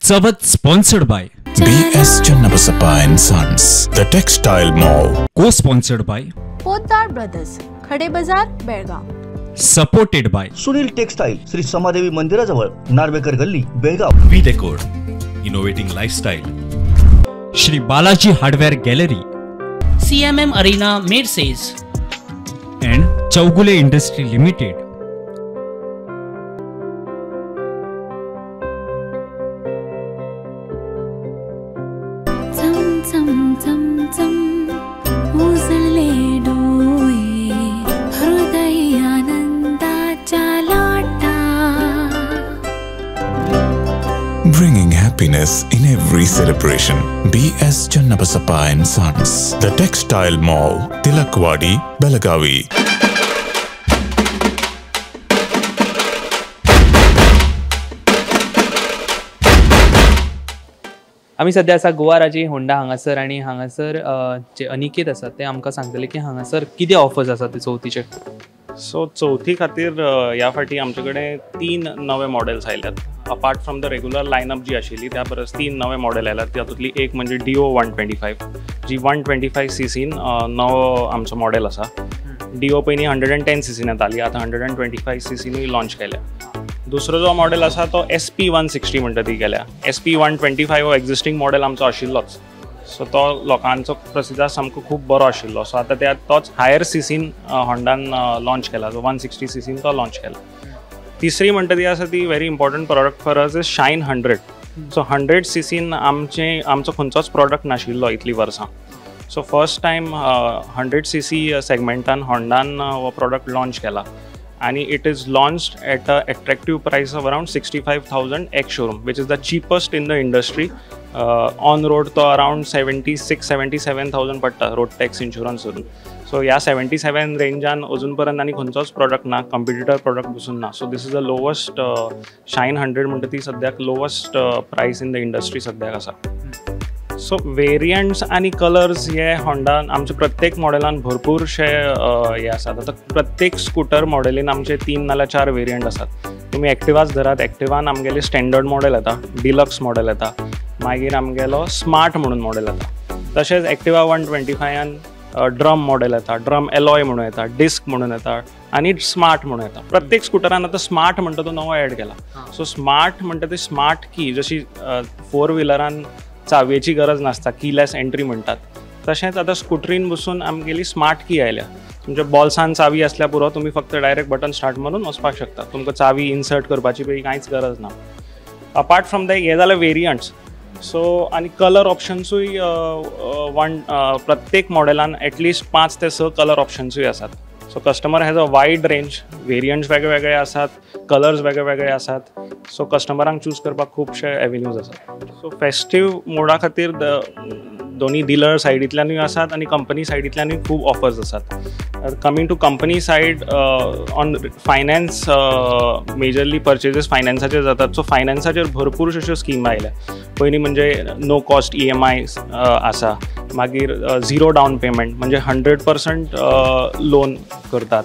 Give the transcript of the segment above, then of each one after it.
Savat sponsored by B.S. Channabasappa and Sons, The Textile Mall. Co-sponsored by Poddar brothers, Khade Bazar, Belgaum. Supported by Sunil textile, Shri Samadevi मंदिराजवळ, Narvekar Galli, Belgaum. V Decor, innovating lifestyle. Shri Balaji Hardware Gallery CMM Arena Mercedes and Chaugule Industry Limited. उजळले डोळे हृदय आनंदाच्या लाटा. Bringing happiness in every celebration. B.S. Channabasappa and Sons, The Textile Mall, Tilakwadi, Belagavi. आम्ही सध्या आसा गोवा राज्य Honda हांगासर आणि हांगासर जे अनिकेत आसा ते आमकां सांगतले की हांगासर कितें ऑफर्स आसा ते चवथीचे. सो चौथी खातीर ह्या फाटी आमचे कडेन 3 नवे मॉडेल्स आयल्यात. अपार्ट फ्रॉम द रेग्युलर लायनअप जी आशिल्ली त्या परस 3 नवे मॉडेल आयल्यात. तातूंतली एक म्हणजे डिओ 125 जी 125 सीसीन नवो आमचो मॉडेल आसा. डिओ पयलीं 110 सीसीन येताली, आतां 125 सीसीनूय लॉन्च केल्या. दुसरो जो मॉडेल आसा तो SP 160 म्हणटा ती केल्या. SP 125 हो एक्झिस्टींग मॉडेल आमचो आशिल्लोच, सो तो लोकांचो प्रतिसाद सामको खूब बरो आशिल्लो. सो आतां तोच हायर सीसीन होंडान लॉन्च केला, जो 160 सीसीन तो लॉन्च केला. तिसरी म्हणटा ती आसा ती very important product for us is Shine 100. So 100 सीसीन आमचो खंयचोच प्रॉडक्ट नाशिल्लो इतलीं वर्सां. सो फर्स्ट टायम 100 सीसी सेगमेंटान होंडान हो प्रॉडक्ट लॉन्च केला आणि it is launched at a attractive price of around 65,000 ex showroom, which is the cheapest in the industry. On road तो अराउंड 76,000-77,000 पडटा रोड टॅक्स इन्शुरन्स धरून. सो ह्या 77 रेंजान अजून पर्यंत आनी खंयचोच प्रॉडक्ट ना, कंपिटिटर प्रॉडक्ट बसून ना. So this is the lowest Shine 100 म्हणटा ती सद्याक lowest price in the industry सद्याक आसा. सो वेरियंट्स आणि कलर्स हे होंडान आमचे प्रत्येक मॉडेलान भरपूरशे हे आसात. आतां प्रत्येक स्कूटर मॉडेलीन आमचे 3 नाल्यार 4 वेरियंट आसात. तुमी एक्टिवाच धरात, एक्टिवान आमगेले स्टँडर्ड मॉडेल येता, डिलक्स मॉडेल येता, मागीर आमगेलो स्मार्ट म्हणून मॉडेल येता. तशेंच एक्टिवा 125 ड्रम मॉडेल येता, ड्रम एलॉय म्हणून येता, डिस्क म्हणून येता आणि स्मार्ट म्हणून येता. प्रत्येक स्कूटरान आतां स्मार्ट म्हणटा तो नवो ॲड केला. सो स्मार्ट म्हणटा ती स्मार्ट की, जशी 4 व्हिलरान चावयेची गरज नासता, कीलेस एंट्री म्हणटात, तशेंच आतां स्कूटरीन बसून आमगेली स्मार्ट की आयल्या. तुमच्या बॉल्सान चावी आसल्या पुरो, तुमी फक्त डायरेक्ट बटन स्टार्ट मारून वचपाक शकता. तुमकां चावी इन्सर्ट करपाची पळय कांयच गरज ना. अपार्ट फ्रॉम दॅट हे जाले वेरियंट्स. सो आनी कलर ऑप्शन्सूय प्रत्येक मॉडेलान एटलिस्ट 5 ते 6 कलर ऑप्शन्सूय आसात. So customer has a wide range, variants वेगळे वेगळे आसात, कलर्स वेगळे वेगळे आसात. सो कस्टमरांक चूज करपाक खुबशे एवेन्यूज आसात. सो फेस्टीव मोडा खातीर दोन्ही डीलर सायडींतल्यानूय आसात आणि कंपनी सायडींतल्यानूय खूब ऑफर्स आसात. Coming to company side, on finance majorly purchases फायनान्साचेर जातात. सो फायनान्साचेर भरपूर अश्यो स्कीम आयल्या. पयलीं म्हणजे नो कॉस्ट EMI आसा, मागीर 0 डावन पेमेंट म्हणजे 100% लोन करतात.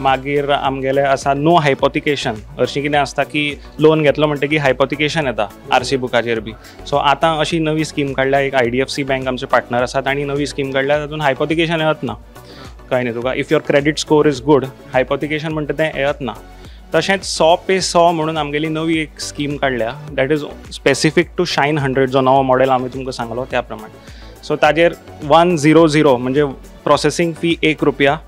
मागीर आमगेले आसा नो हायपोथिकेशन. हरशीं कितें आसता की लोन घेतलो म्हणटकीर हायपोथिकेशन येता RC बुकाचेर बी. सो आतां अशी नवी स्कीम काडल्या, एक IDFC बँक आमचे पार्टनर आसात आनी नवी स्कीम काडल्या, तातूंत हायपोथिकेशन येत ना. कळ्ळें न्ही तुका. If your credit score is good, hypothecation म्हणटा तें येत ना. तशेंच 100 पे 100 म्हणून आमगेली नवी एक स्कीम काडल्या, that is specific to Shine 100, जो नवो मॉडेल हांवें तुमकां सांगलो त्या प्रमाणे. सो ताजेर 100 म्हणजे प्रोसेसिंग फी ₹1,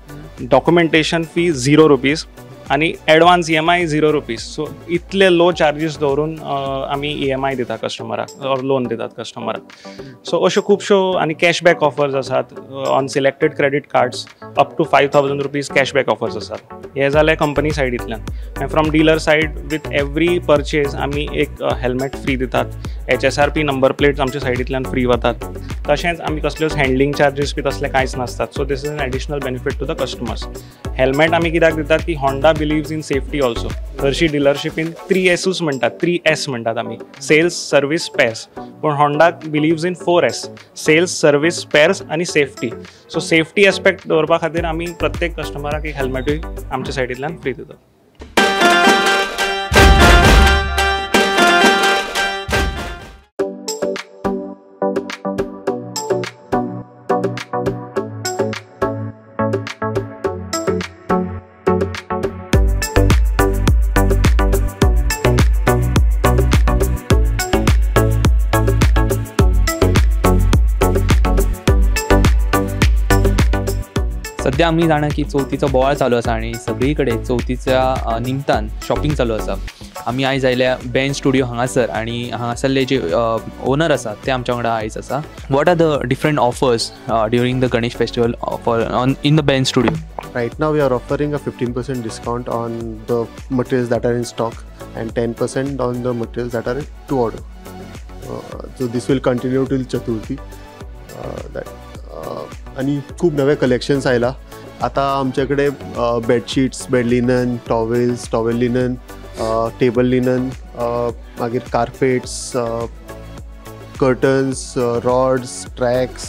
डॉक्युमेंटेशन फी ₹0 आणि एडवान्स EMI ₹0. सो इतले लो चार्जीस दवरून आमी EMI दिता कस्टमराक, ऑर लोन दितात कस्टमराक. सो अश्यो खुबश्यो आनी कॅशबॅक ऑफर्स आसात. On selected credit cards up to ₹5,000 cashback offers आसात. हे जालें कंपनी सायडींतल्यान. आनी from dealer side, with every purchase आमी एक हेल्मेट फ्री दितात. HSRP नंबर प्लेट्स आमच्या सायडींतल्यान फ्री वतात. तशेंच आमी कसल्योच हँडलिंग चार्जीस बी तसले कांयच नासतात. So this is an additional benefit to the customers. Helmet आमी कित्याक दितात की Honda believes in safety also. हरशी डिलरशिपीन 3Sच म्हणटात, 3S म्हणटात आमी, सेल्स, सर्वीस, स्पेर्स. पूण Honda believes in 4S, sales, service, spares आनी सेफ्टी. सो सेफ्टी एस्पेक्ट दवरपा खातीर आमी प्रत्येक कस्टमराक एक हेल्मेटूय आमच्या सायडींतल्यान फ्री दितात. सध्या आमी जाणा की चवथीचो बोवाळ चालू आसा आनी सगळी कडेन चवथीच्या निमतान शॉपिंग चालू आसा. आमी आयज आयल्या बॅन स्टुडियो हांगासर आनी हांगासरले जे ओनर आसात ते आमच्या वांगडा आयज आसा. What are the different offers during the Ganesh festival in the Ben Studio? Right now we are offering a 15% discount on the materials that are in stock and 10% on the materials that are to order. So this will continue till Chaturthi. आणि खूप नवे collections आयला. आता आमच्याकडे bedsheets, bed linen, towels, towel linen, table linen, मागीर carpets, curtains, rods, tracks,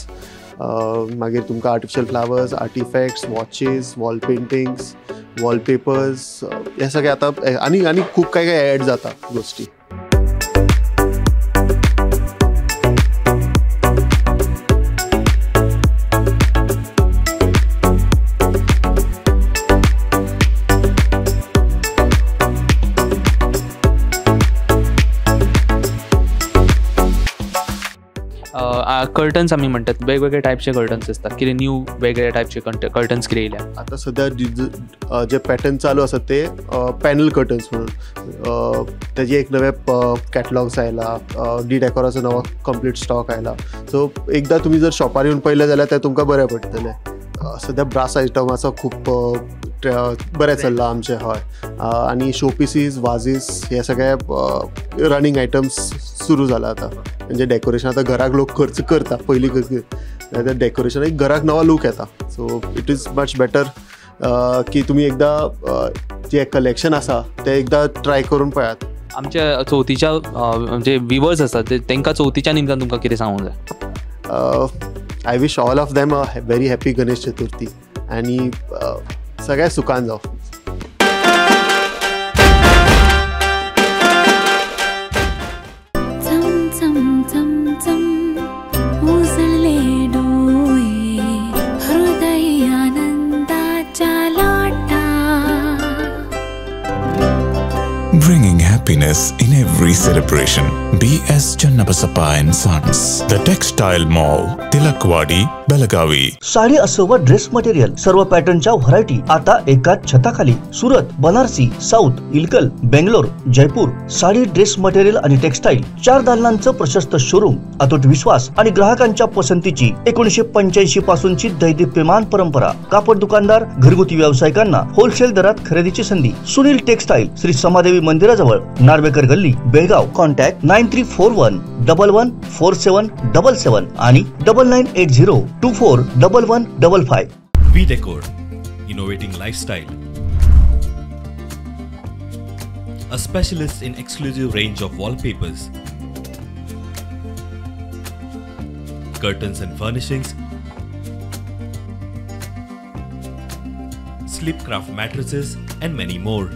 मागीर तुमकां artificial flowers, artefacts, watches, wall paintings, wallpapers, हे सगळे आता आणि खूप काय ॲड जाता गोष्टी. कर्टन्स आमी म्हणटात वेगवेगळे टायपचे कर्टन्स आसतात. कितें न्यू वेगवेगळ्या टायपचे कर्टन्स कितें येयल्या? आता सध्या जे पॅटर्न चालू आसा ते पॅनल कर्टन्स म्हणून तेजे एक नवे कॅटलॉग्स आयला. डिडेकोराचो नवो कंप्लीट स्टॉक आयला. सो एकदां तुमी जर शॉपार येवन पळयलें जाल्यार ते तुमकां बरें पडटलें. सध्या ब्रास आयटमाचो खूप बरें चल्लां आमचें. हय. आनी शो पिसीस, वाजीस हे सगळे रनिंग आयटम्स सुरू जाला आतां. म्हणजे डेकोरेशन आतां घराक लोक खर्च करता पयलीं डेकोरेशन एक घराक नवा लूक येता. So it is much better की तुमी एकदां जे कलेक्शन आसा ते एकदां ट्राय करून पळयात. आमच्या चवथीच्या जे विवर्स आसात तांकां चवथीच्या निमतान तुमकां कितें सांगूंक जाय? I wish all of them a very happy Ganesh Chaturthi आनी सगळ्या सुखान जावं. Bringing happiness in every celebration. B.S. Channabasappa and Sons. The Textile Mall, Tilakwadi, Belagavi. Sari असो व ड्रेस मटेरियल सर्व पॅटर्नच्या व्हरायटी आता एकाच छताखाली. Surat, Banarasi, south, Ilkal, Bangalore, Jaipur. Sari, dress material आणि टेक्सटाईल 4 दालनांचं प्रशस्त शोरूम. अतूट विश्वास आणि ग्राहकांच्या पसंतीची 1985 पासूनची दैदिप्यमान परंपरा. कापड दुकानदार, घरगुती व्यावसायिकांना होलसेल दरात खरेदीची संधी. सुनील टेक्सटाईल, श्री समादेवी मंदिराजवळ, नार्वेकर गल्ली, बेळगाव. कॉन्टॅक्ट 9341114777 आणि 9980241155. We Decor, innovating lifestyle. A specialist in exclusive range of wallpapers, curtains and furnishings, Sleepcraft mattresses and many more.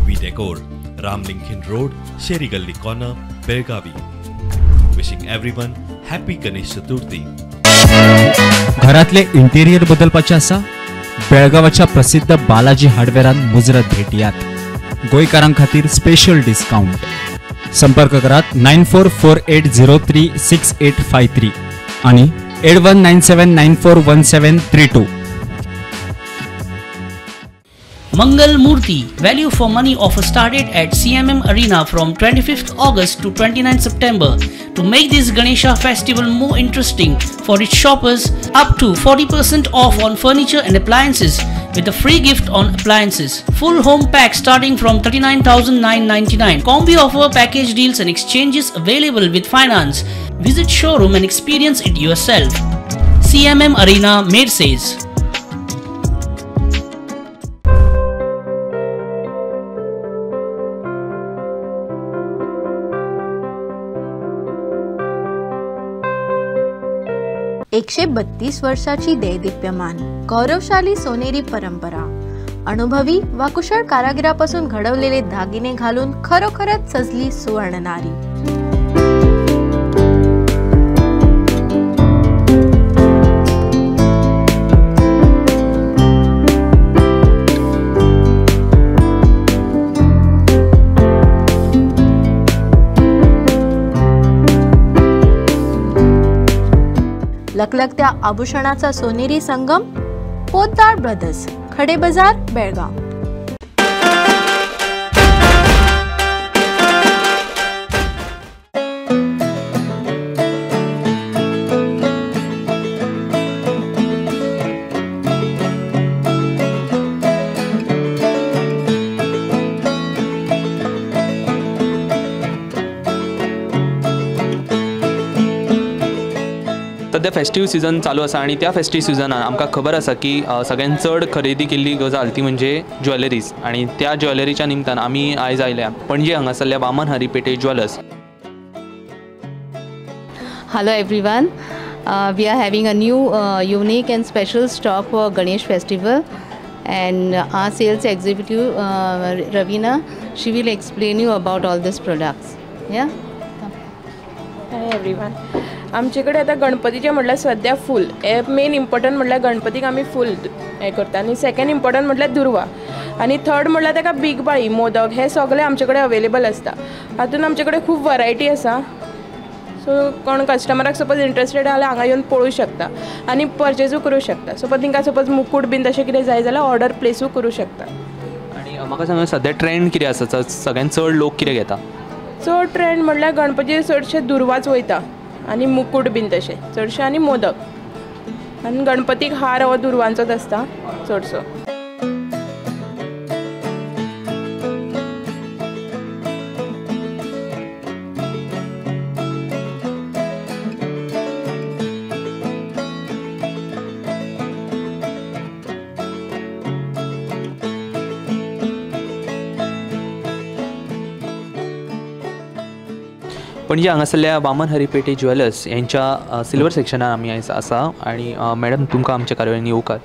We Decor, Ramlinkin Road, Sheri Galli Corner, Belgavi. Wishing everyone happy Ganesh Chaturthi. घरातले interior बदलपाचे आसा? बेळगावाच्या प्रसिद्ध बालाजी हार्डवेरान मुजरत भेटियात. गोंयकारां खातीर special discount. संपर्क करात 9448036853 आणि 8197941732. Mangal Murthy value for money offer started at CMM Arena from 25th August to 29th September. To make this Ganesha festival more interesting for its shoppers, up to 40% off on furniture and appliances with a free gift on appliances. Full home pack starting from 39,999. Combi offer, package deals and exchanges available with finance. Visit showroom and experience it yourself. CMM Arena, Mercedes. एकशे 32 वर्षाची दैदिप्यमान गौरवशाली सोनेरी परंपरा. अनुभवी व कुशल कारागिरापासून घडवलेले दागिने घालून खरोखरच सजली सुवर्ण नारी. लखलखत्या आभूषणाचा सोनेरी संगम, पोद्दार ब्रदर्स, खडे बाजार, बेळगाव. सध्या फेस्टीव सीझन चालू आसा आणि त्या फेस्टीव सिजनान आमकां खबर आसा की सगळ्यात चड खरेदी केल्ली गजाल ती म्हणजे ज्वेलरीज आणि त्या ज्वेलरीच्या निमतान आमी आयज आयल्या पणजे हांगासरल्या वामन हरी पेटे jewellers. Hello everyone, we are having a new unique and special stock for Ganesh festival, and our sales executive Ravina, she will explain you about all these products. Yeah. Hi everyone. आमचे कडेन आतां गणपतीचें म्हटल्यार सद्या फूल हे main important म्हटल्यार गणपतीक आमी फूल हें करता आनी सेकंड इम्पॉर्टंट म्हटल्यार दुर्वा आनी थर्ड म्हटल्यार ताका बीग बाळी मोदक हे सगळे आमचे कडेन अवेलेबल आसता. हातून आमचे कडेन खूब वरायटी आसा. सो कोण कस्टमराक सपोज इंट्रस्टेड जाल्यार हांगा येवन पळोवंक शकता आनी परचेजूय करूंक शकता. सपोज तांकां सपोज मुकूट बीन तशें कितें जाय जाल्यार ऑर्डर प्लेसूय करूंक शकता. आनी म्हाका सांगा सद्या ट्रेंड कितें आसा, सगळ्यात चड लोक कितें घेता? चड ट्रेंड म्हटल्यार गणपती चडशे दुर्वाच वयता आनी मुकूट बीन तशें चडशे आनी मोदक आनी गणपतीक हार हो दुर्वांचोच आसता चडसो. पणजे हांगासरल्या वामन हरी पेटे ज्वेलर्स यांच्या सिल्वर सेक्शनान आमी आयज आसा आणि मॅडम तुमकां आमच्या कार्यावळीन येवकार.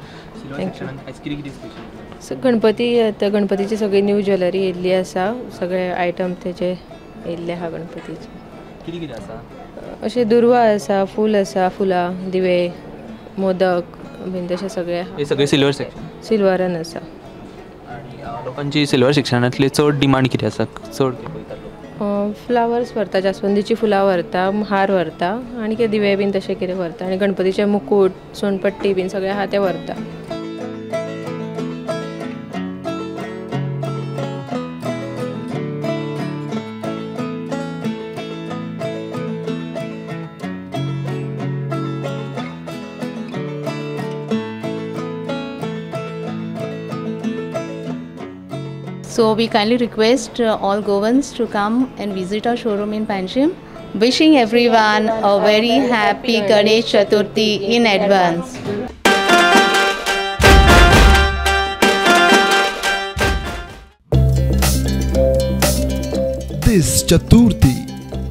गणपती आतां गणपतीची सगळी न्यू ज्वेलरी येयल्ली आसा, सगळे आयटम तेजे येयल्ले आहा गणपतीचे. कितें कितें आसा? अशे दुर्वा आसा, फूल आसा, फुलां, दिवे, मोदक बीन तशें सगळे आहा. हे सगळे सिल्वर सेक्शन सिल्वरान आसा. आनी लोकांची सिल्वर सेक्शनांतली चड डिमांड कितें आसा? चड फ्लावर्स व्हरता, जास्वंदीची फुलां व्हरता, हार व्हरता आनी कितें दिवे बीन तशें कितें व्हरता आनी गणपतीचे मुकूट, सोनपट्टी बीन सगळे आहा ते व्हरता. So we kindly request all Goans to come and visit our showroom in Panjim. Wishing everyone a very happy Ganesh Chaturthi in advance. This Chaturthi,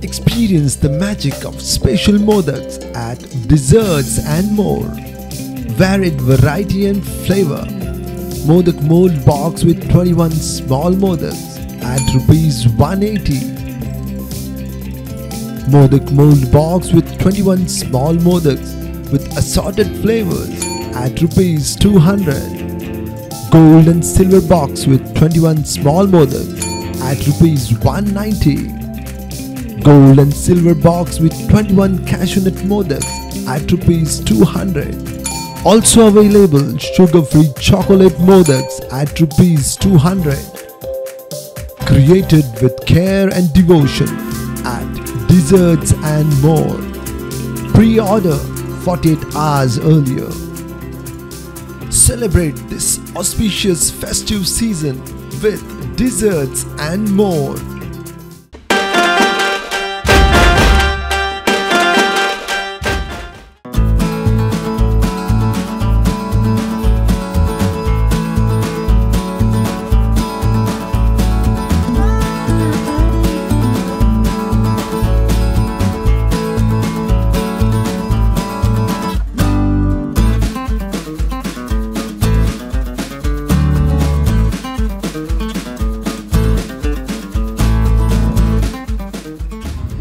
experience the magic of special modaks at Desserts and More. Varied variety and flavor. Modak mold box with 21 small modaks at rupees 180. Modak mold box with 21 small modaks with assorted flavors at rupees 200. Gold and silver box with 21 small modaks at rupees 190. Gold and silver box with 21 cashew nut modaks at rupees 200. Also available sugar-free chocolate modaks at rupees 200. Created with care and devotion at Desserts and More. Pre-order 48 hours earlier. Celebrate this auspicious festive season with Desserts and More.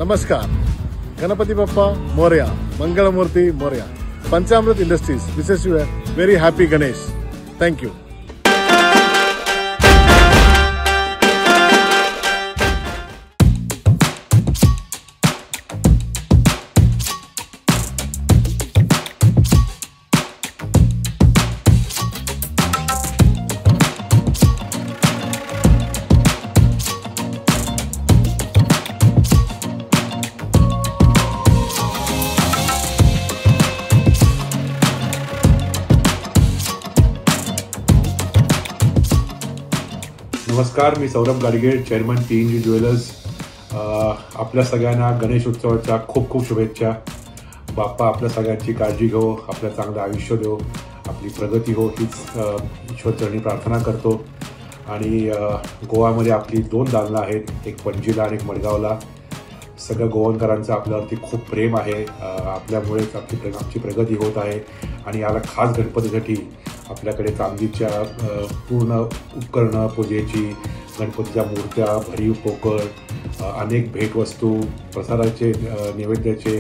नमस्कार. Ganpati Bappa Morya, Mangalmurti Morya. Panchamrut industries विशेष you a very happy Ganesh. Thank you. नमस्कार, मी Saurabh Gadge, chairman PNG jewellers. आपल्या सगळ्यांना गणेश उत्सवाच्या खूप खूप शुभेच्छा. बाप्पा आपल्या सगळ्यांची काळजी घेऊ, आपलं चांगलं आयुष्य देऊ, आपली प्रगती हो हीच ईश्वरचरणी प्रार्थना करतो. आणि गोवामध्ये आपली 2 दालनं आहेत, एक पणजीला आणि एक मडगावला. सगळ्या गोवनकरांचं आपल्यावरती खूप प्रेम आहे. आपल्यामुळेच आमची प्रगती होत आहे. आणि याला खास गणपतीसाठी आपल्याकडे चांदीच्या पूर्ण उपकरणं, पूजेची, गणपतीच्या मूर्त्या, भरीव पोकळ, अनेक भेटवस्तू, प्रसादाचे नैवेद्याचे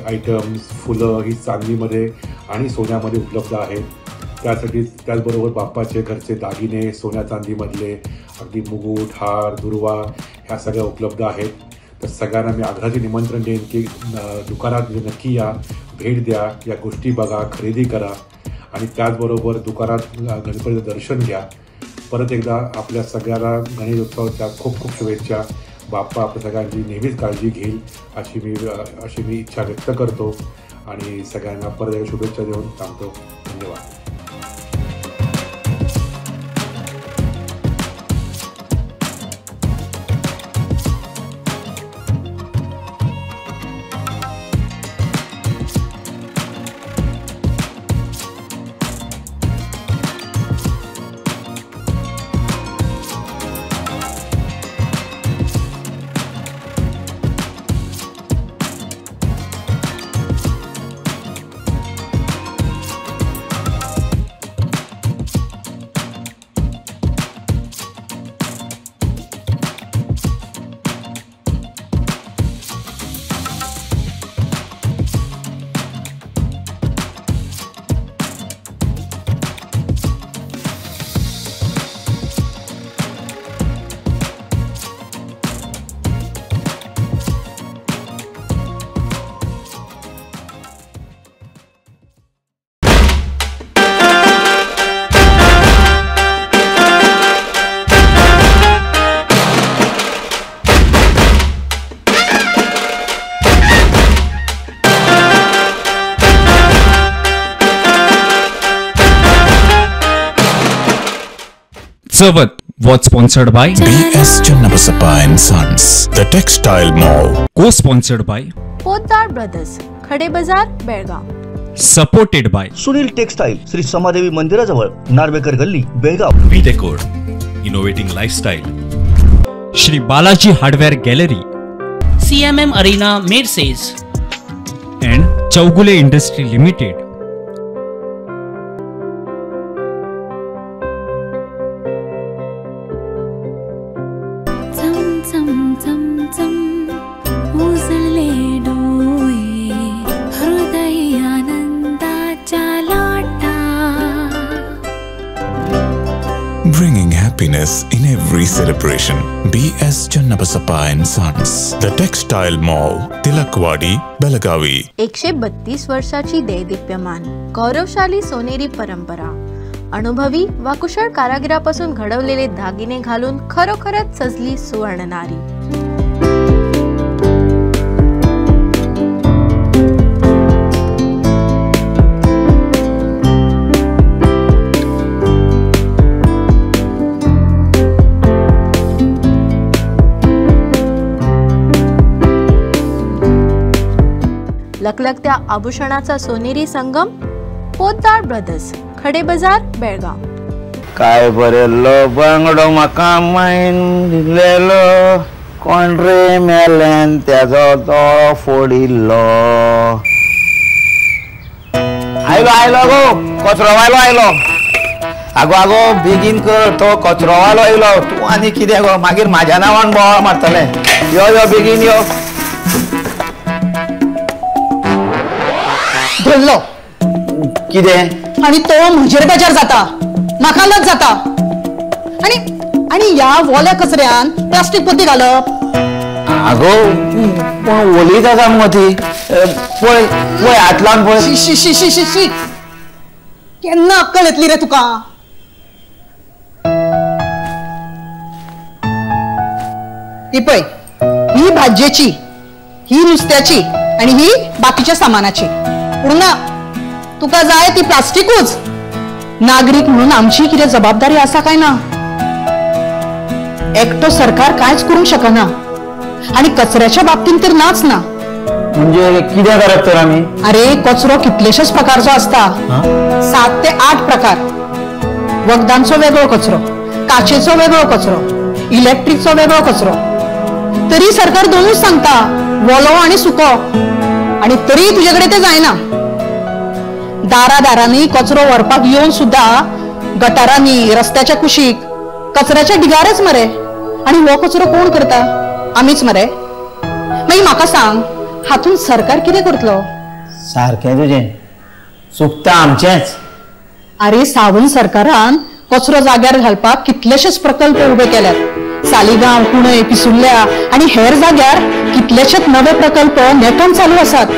आयटम्स, फुलं ही चांदीमध्ये आणि सोन्यामध्ये उपलब्ध आहेत. त्याचबरोबर बाप्पाचे घरचे दागिने, सोन्या चांदीमधले अगदी मुकुट, हार, दुर्वा ह्या सगळ्या उपलब्ध आहेत. तर सगळ्यांना मी आग्रहाचे निमंत्रण देईन की दुकानात नक्की या, भेट द्या, या गोष्टी बघा, खरेदी करा आणि त्याचबरोबर दुकानात गणपतीचं दर्शन घ्या. परत एकदा आपल्या सगळ्यांना गणेश उत्सवाच्या खूप खूप शुभेच्छा. बाप्पा आपल्या सगळ्यांची नेहमीच काळजी घेईल अशी मी इच्छा व्यक्त करतो आणि सगळ्यांना परत एकदा शुभेच्छा देऊन थांबतो. धन्यवाद. Savat was sponsored by BS Channabasappa and Sons, The Textile Mall. Co-sponsored by Poddar brothers, Khade Bazar, Belgaum. Supported by Sunil textile, Shri Samadevi मंदिराजवळ, Narvekar Galli, Belgaum. V-Decor, innovating lifestyle. Shri Balaji hardware gallery, CMM Arena, Mercedes. and Chougule industry limited. Bringing happiness in every celebration. BS Channabasappa and Sons, The Textile Mall, Tilakwadi, Belagavi. 132 वर्षाची दैदिप्यमान गौरवशाली सोनेरी परंपरा, अनुभवी व कुशल कारागिरापासून घडवलेले दागिने घालून खरोखरच सजली सुवर्ण नारी. लखलखत्या आभूषणाचा सोनेरी संगम, पोद्दार ब्रदर्स, खडे बाजार, बेळगाव. काय बरेलो बांगडो म्हाका मायन दिलेलो, कोण रे मेल्यान त्याचो दोळो फोडिल्लो. आयलो गो कचरोवालो आयलो. आगो बेगीन कर, तो कचरोवालो आयलो. तूं आनी कितें गो, मागीर म्हाज्या नांवान बोवाळ मारतले. यो बेगीन यो. धरलो कितें आणि तो म्हजेर बेजार जाता, म्हाका लज जाता. आणि आणि या वोल्या कचऱ्यान प्लास्टीक पोती घालप. आगो पण ओली जाता मगो ती. पळय पळय हातलान पळय. शी शी शी शी शी. केन्ना अक्कल येतली रे तुका? ही पळय, ही भाजयेची, ही नुस्त्याची आणि ही बाकीच्या सामानाची. पूर्ण तुका जाय ती प्लास्टिकूच. नागरिक म्हणून आमची किती जबाबदारी असा काय ना? एकटो सरकार कांयच करूंक शकना आणि कचऱ्याच्या बाबतीत तर नाच ना. म्हणजे कितें करप तर आमी? अरे कचरो कितलेशेच प्रकारचो असता. 7 ते 8 प्रकार. वखदांचो वेगळो कचरो, काचेचो वेगळो कचरो, इलेक्ट्रिकचो वेगळो कचरो. तरी सरकार दोनूच सांगता, वलो आणि सुको, आणि तरी तुझ्याकडे ते जायना. दारांनी कचरो व्हरपाक येवन सुद्धा गटारांनी, रस्त्याच्या कुशीक कचऱ्याच्या ढिगारच मरे. आणि हो कचरो कोण करता? आमीच मरे. मागीर म्हाका सांग, हातून सरकार कितें करतलो? सारकें तुजें, चुकता आमचेंच. अरे सावंत सरकारान कचरो जाग्यार घालपाक कितलेशेच प्रकल्प उबे केल्यात. सालिगांव, कुणय, पिसुर्ल्या आणि हेर जाग्यार कितलेशेच नवे प्रकल्प नेटान चालू आसात.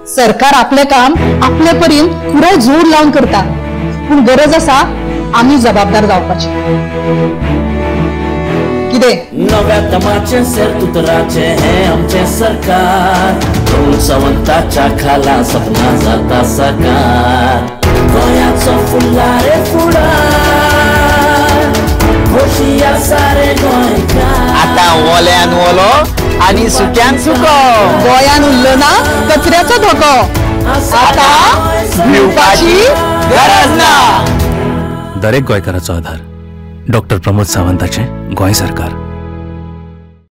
सरकार आपले काम आपले परीन पुराय जोर लावन करता, पूण गरज आसा आमी जबाबदार जावपाची. कितें? नव्या तमाचे सेरतुतराचे हे आमचे सरकार, सावंताच्या खाला सपना जाता साकार. गोंयाचो फुल्लारे फुडार, खोशिया सारे गोंयकार. आता ओल्यान ओलो आणि सुक्यान सुको. गोंयान उरलो ना कचऱ्याचो धोको. आता भिवपाची गरज ना. दरेक गोंयकाराचो आधार डॉक्टर प्रमोद सावंताचें गोंय सरकार.